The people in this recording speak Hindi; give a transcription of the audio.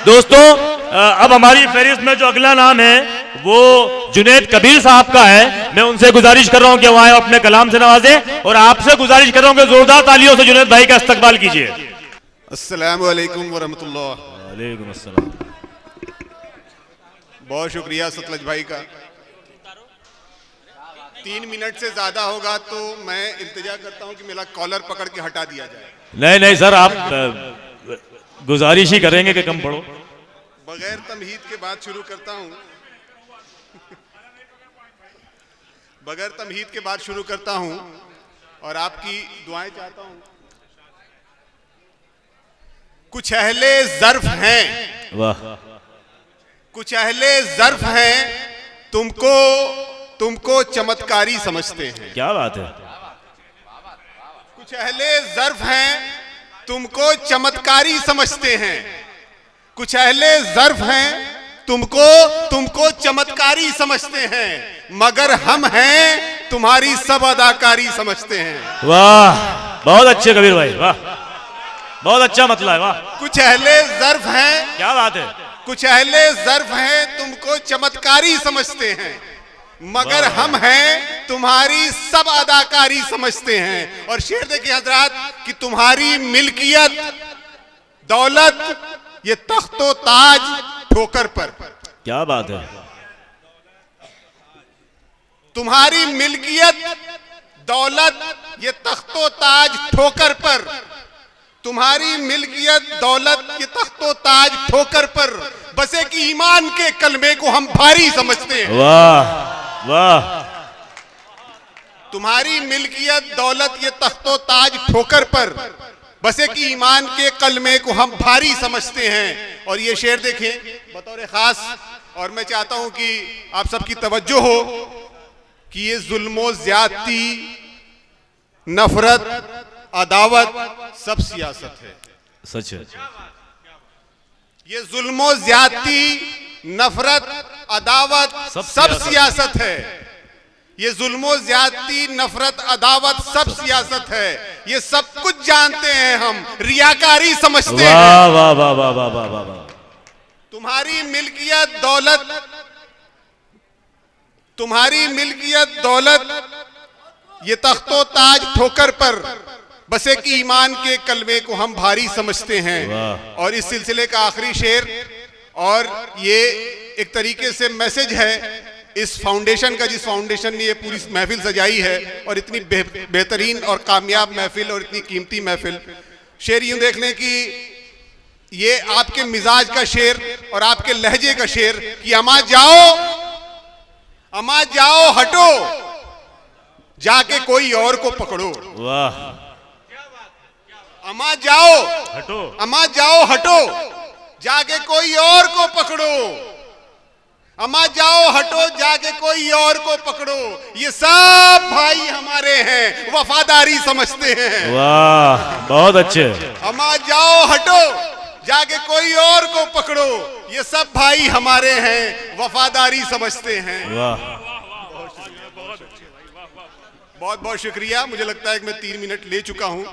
दोस्तों अब हमारी फहरिस्त में जो अगला नाम है वो जुनैद कबीर साहब का है। मैं उनसे गुजारिश कर रहा हूं कि वो आए अपने कलाम से नवाजें और आपसे गुजारिश कर रहा हूं कि जोरदार तालियों से जुनैद भाई का इस्तकबाल कीजिए। अस्सलामु अलैकुम वरहमतुल्लाह। वालेकुम अस्सलाम। बहुत शुक्रिया सतलज भाई का। 3 मिनट से ज्यादा होगा तो मैं इल्तिजा करता हूं कि मेरा कॉलर पकड़ के हटा दिया जाए। नहीं नहीं सर, आप गुजारिश ही करेंगे कि कम पढ़ो। बगैर तमहीद के बाद शुरू करता हूं। बगैर तमहीद के बाद शुरू करता हूं और आपकी दुआएं चाहता हूं। कुछ अहले ज़र्फ हैं, वाह, कुछ अहले ज़र्फ हैं, तुमको चमत्कारी समझते हैं। क्या बात है। कुछ अहले ज़र्फ हैं, तुमको चमत्कारी समझते हैं। कुछ अहले ज़र्फ हैं, तुमको चमत्कारी समझते हैं, मगर हम हैं तुम्हारी सब अदाकारी समझते हैं। वाह, बहुत अच्छे कबीर भाई, वाह, बहुत अच्छा मतलब है, वाह। कुछ अहले ज़र्फ हैं, क्या बात है। कुछ अहले ज़र्फ हैं, तुमको चमत्कारी समझते हैं, मगर हम हैं तुम्हारी सब अदाकारी समझते हैं। और शेर देखिए हजरात कि तुम्हारी मिल्कियत दौलत ये तख्तो ताज ठोकर पर। क्या बात है। तुम्हारी मिल्कियत दौलत ये तख्तो ताज ठोकर पर। तुम्हारी मिल्कियत दौलत ये तख्तो ताज ठोकर पर, बसे कि ईमान के कलमे को हम भारी समझते हैं। वाह वाह। तुम्हारी मिल्कियत दौलत ये तख्तो ताज ठोकर पर, बसे कि ईमान के कलमे को हम भारी समझते हैं। और ये शेर देखें बतौर खास, और मैं चाहता हूं कि आप सबकी तवज्जो हो कि ये जुल्म ज्यादती, नफरत, अदावत सब सियासत है। सच है। ये जुल्म ज्यादती, नफरत, अदावत सब सियासत है। ये जुल्म ज्यादती, नफरत, अदावत सब सियासत है। ये सब कुछ जानते हैं, हम रियाकारी समझते हैं। वाह वाह वाह वाह वाह वाह वाह। तुम्हारी मिल्कियत दौलत, तुम्हारी मिल्कियत दौलत ये तख्तो ताज ठोकर पर, बसे कि ईमान के कलमे को हम भारी समझते हैं। और इस सिलसिले का आखिरी शेर, और ये एक तरीके से मैसेज है इस फाउंडेशन का, जिस फाउंडेशन ने ये पूरी महफिल सजाई है, और इतनी बेहतरीन और कामयाब महफिल और इतनी कीमती महफिल। शेर यूं देख लें कि ये आपके मिजाज का शेर और आपके लहजे का शेर कि अमा जाओ हटो, जाके कोई और को पकड़ो। वाह। अमा जाओ हटो, अमा जाओ हटो, जाके कोई और को पकड़ो। अमा जाओ हटो, जाके कोई और को पकड़ो। ये सब भाई हमारे हैं, वफादारी समझते हैं। वाह, बहुत अच्छे। अमा जाओ हटो, जाके कोई और को पकड़ो। ये सब भाई हमारे हैं, वफादारी समझते हैं। वाह, बहुत बहुत शुक्रिया। मुझे लगता है कि मैं 3 मिनट ले चुका हूं।